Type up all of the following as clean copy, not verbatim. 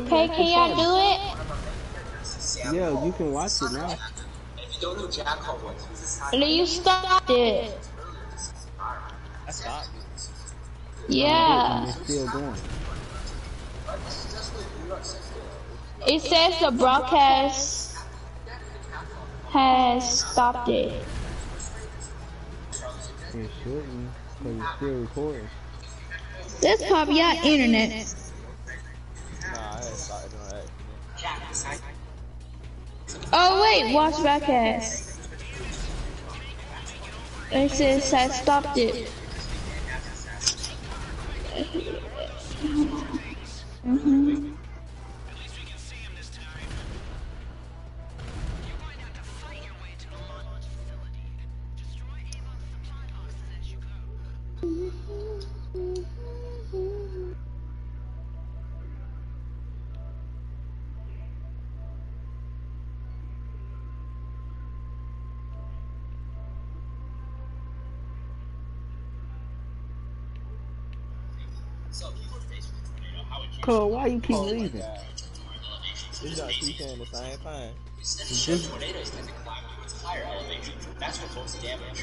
Hey, can y'all do it? Yeah, you can watch it now. You stopped it. I stopped it. Yeah. It's still going. It says the broadcast has stopped it. It shouldn't, because it's still recording. That's probably your internet. Nah, I had started on accident. Oh wait, watch broadcast. It says I stopped it. Cole, why you keep leaving? These are two saying the same thing.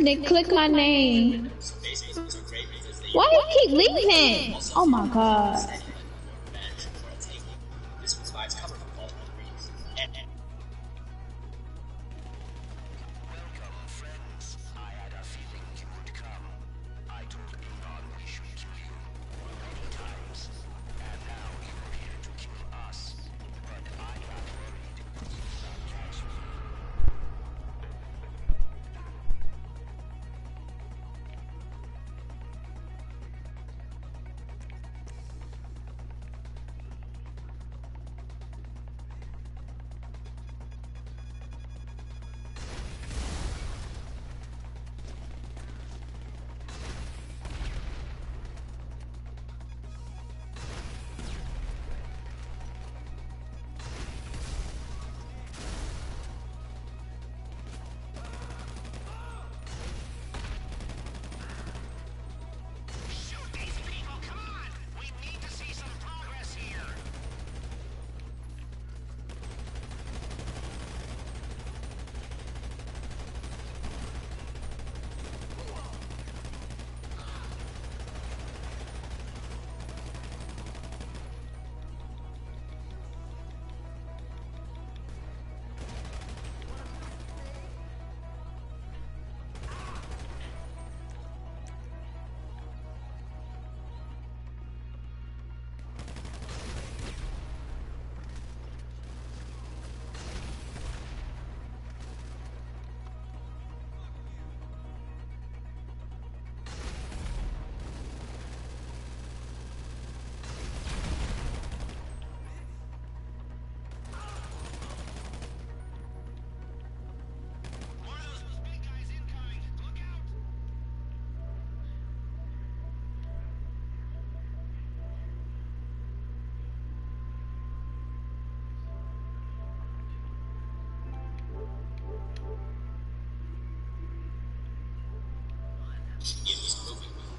They click my name. Why you keep leaving? Oh my god.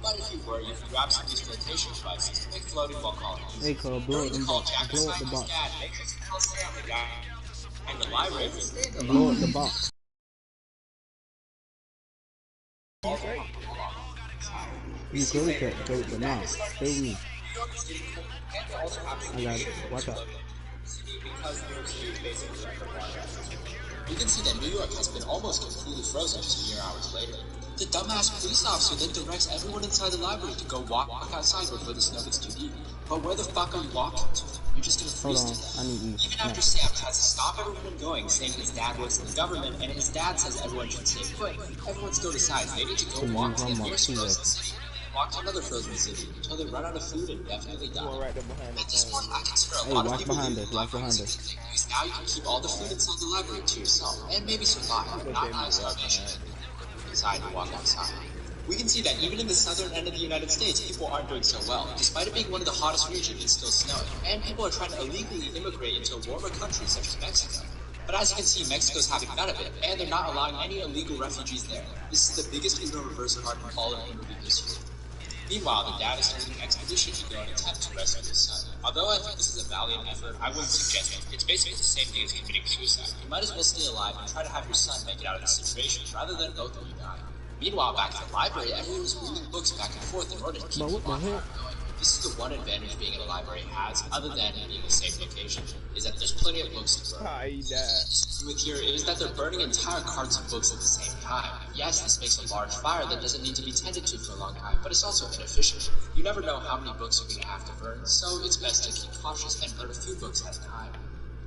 But if you were, you could grab some of these flotation devices to make floating while calling. Hey, Cole, blow up the box. Blow up the box. And the library. Blow up the box. You could have kept straight, but nah. Stay with me. I got it. Watch out. You can see that New York has been almost completely frozen just mere hours later. The dumbass police officer then directs everyone inside the library to go walk outside before the snow gets too deep. But where the fuck are you walking to? You're just gonna freeze to death. I need you. Even after Sam tries to stop everyone from going, saying his dad works in the government and his dad says everyone should stay put, everyone still decides they need to go walk to the nearest frozen city. Walk to another frozen city until they run out of food and definitely die. Right there behind At this point, I consider a lot of people leaving the library because now you can keep all the food inside the library to yourself and maybe survive, not die of starvation. Decide to walk outside. We can see that even in the southern end of the United States, people aren't doing so well. Despite it being one of the hottest regions, it's still snowing, and people are trying to illegally immigrate into warmer countries such as Mexico. But as you can see, Mexico's having none of it, and they're not allowing any illegal refugees there. This is the biggest Uno reverse card in all of movie history. Meanwhile, the dad is starting an expedition to go and attempt to rescue his son. Although I think this is a valiant effort, I wouldn't suggest it. It's basically the same thing as committing suicide. You might as well stay alive and try to have your son make it out of this situation, rather than both of you die. Meanwhile, back at the library, everyone was moving books back and forth in order to keep the bonfire going. This is the one advantage being in a library has, other than being a safe location, is that there's plenty of books to burn. With here is that they're burning entire carts of books at the same time. Yes, this makes a large fire that doesn't need to be tended to for a long time, but it's also inefficient. You never know how many books you're going to have to burn, so it's best to keep cautious and burn a few books at a time.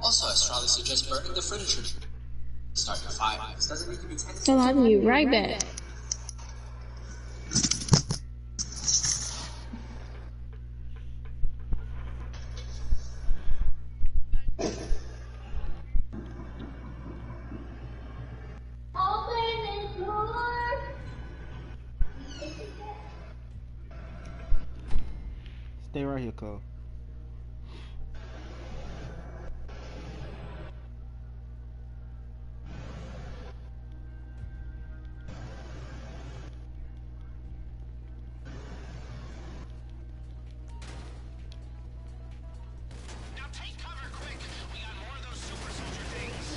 Also, I strongly suggest burning the furniture to start your fire. This doesn't need to be tended to. So I'll be right back. Stay right here, Cole. Now take cover quick. We got more of those super soldier things.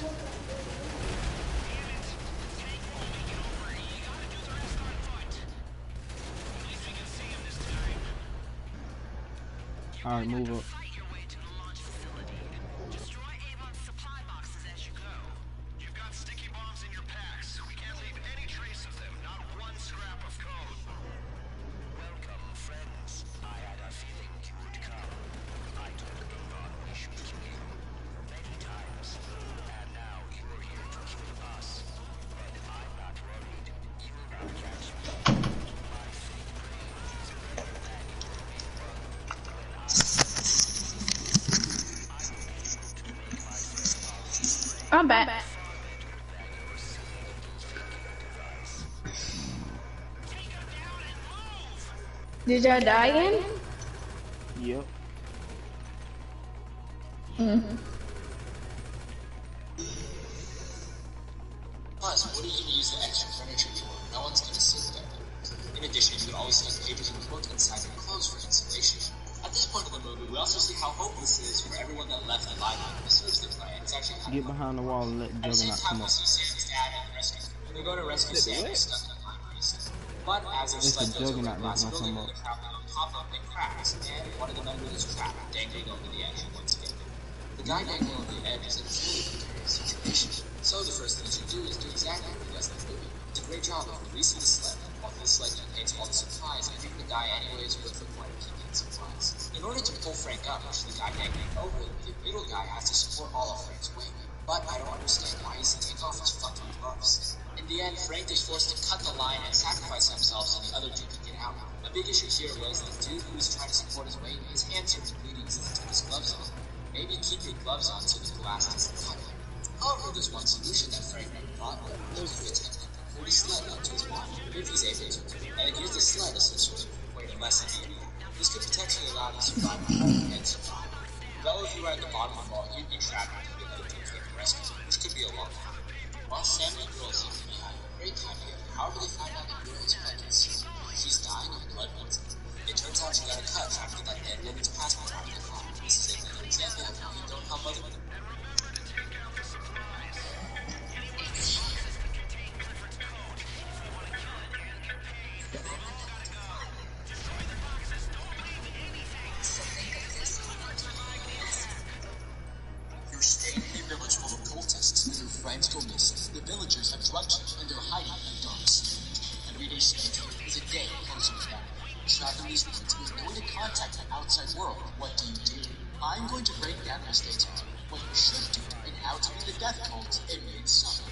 Damn it. Tank won't make it over. You gotta do the rest on foot. At least we can see him this time. Alright, move up. Fight your way to the launch facility. Destroy Avon's supply boxes as you go. You've got sticky bombs in your packs. We can't leave any trace of them, not one scrap of code. Welcome, friends. I had a feeling you would come. I told Avon we should kill you many times. And now you're here to kill us. But I'm not worried. You will not catch me. My fake brain is better than I'm back. Did y'all die again? Yep. Plus, what are you going to use the extra furniture for? No one's going to sit there. In addition, you can always stick papers and book inside your clothes for insulation. At this point in the movie, we also see how hopeless it is for everyone that left the library. The search the plan. It's actually kind Get of behind the wall and let At the same Juggernaut time, come we up. see Sam's dad and the rescue. When they go to rescue Sam, he's stuck in the library still. But as their It's sled the goes over the Juggernaut glass that's gonna building come where the crowd on top of it cracks, and one of the members is trapped, dangling over the edge once again. The guy dangling over the edge is in a really precarious situation. So the first thing he should do is do exactly what he does in the movie. It's a great job of releasing the sled, while the sled contains all the supplies, and leaving the guy anyways with the point of keeping the supplies. In order to pull Frank up, which the guy dangling over, the middle guy has to support all of Frank's weight. But I don't understand why he's taking off his fucking gloves. In the end, Frank is forced to cut the line and sacrifice himself so the other dude can get out. A big issue here was the dude who was trying to support his weight, his hands started bleeding since he took his gloves off. Maybe keep your gloves on so the glass doesn't cut you. However, there's one solution that Frank thought of. There's a technique. Pull the sled up to his body, if he's able to, and then use the sled as a sort of weight to lessen the impact. This could potentially allow him to survive at home and survive. Though if you were at the bottom of the ball, you'd be trapped until the other teams get rescued, which could be a long time. While Sam and the girl seem to be having a great time together, however they find out the girl is pregnant. She's dying of blood poisoning. It turns out she got a cut trying to get that dead woman's passport out of the car. This is another example of how you don't help other people. You're staying in a village full of cultists and your friends go missing. The villagers have drugged you and they're hiding in the darks. Every day spent here is a day closer to that. Trapping these woods with no way to contact the outside world. What do? I'm going to break down the mistakes of what you should do and how to be the death cult and made summer.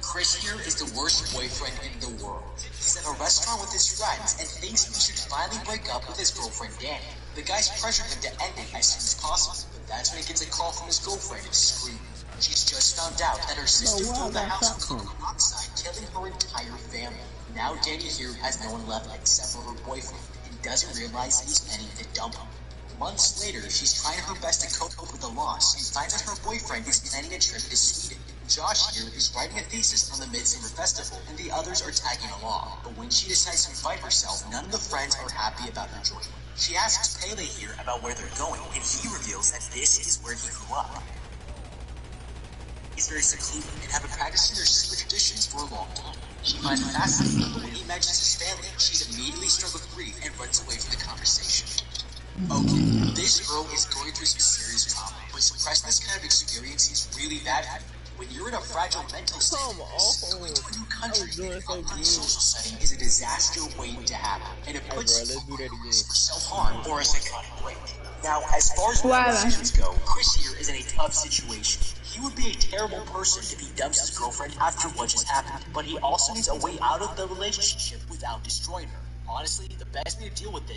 Chris here is the worst boyfriend in the world. He's at a restaurant with his friends and thinks he should finally break up with his girlfriend Danny. The guys pressure him to end it as soon as possible, but that's when he gets a call from his girlfriend and screams. She's just found out that her sister filled the house with carbon monoxide, killing her entire family. Now Danny here has no one left except for her boyfriend and doesn't realize he's planning to dump him. Months later, she's trying her best to cope with the loss and finds that her boyfriend is planning a trip to Sweden. Josh here is writing a thesis on the Midsummer Festival, and the others are tagging along. But when she decides to invite herself, none of the friends are happy about her joining. She asks Pele here about where they're going, and he reveals that this is where he grew up. He's very secluded and have been practicing their secret traditions for a long time. She finds it fascinating, but when he mentions his family, she's immediately struck with grief and runs away from the conversation. Okay, this girl is going through some serious trauma, but suppressing this kind of experience is really bad for you. When you're in a fragile mental state, going to a new country in an unknown social setting is a disaster waiting to happen, and it puts you at risk for self-harm or a psychotic break. Now, as far as relationships go, Chris here is in a tough situation. He would be a terrible person if he dumps his girlfriend after what just happened, but he also needs a way out of the relationship without destroying her. Honestly, the best way to deal with this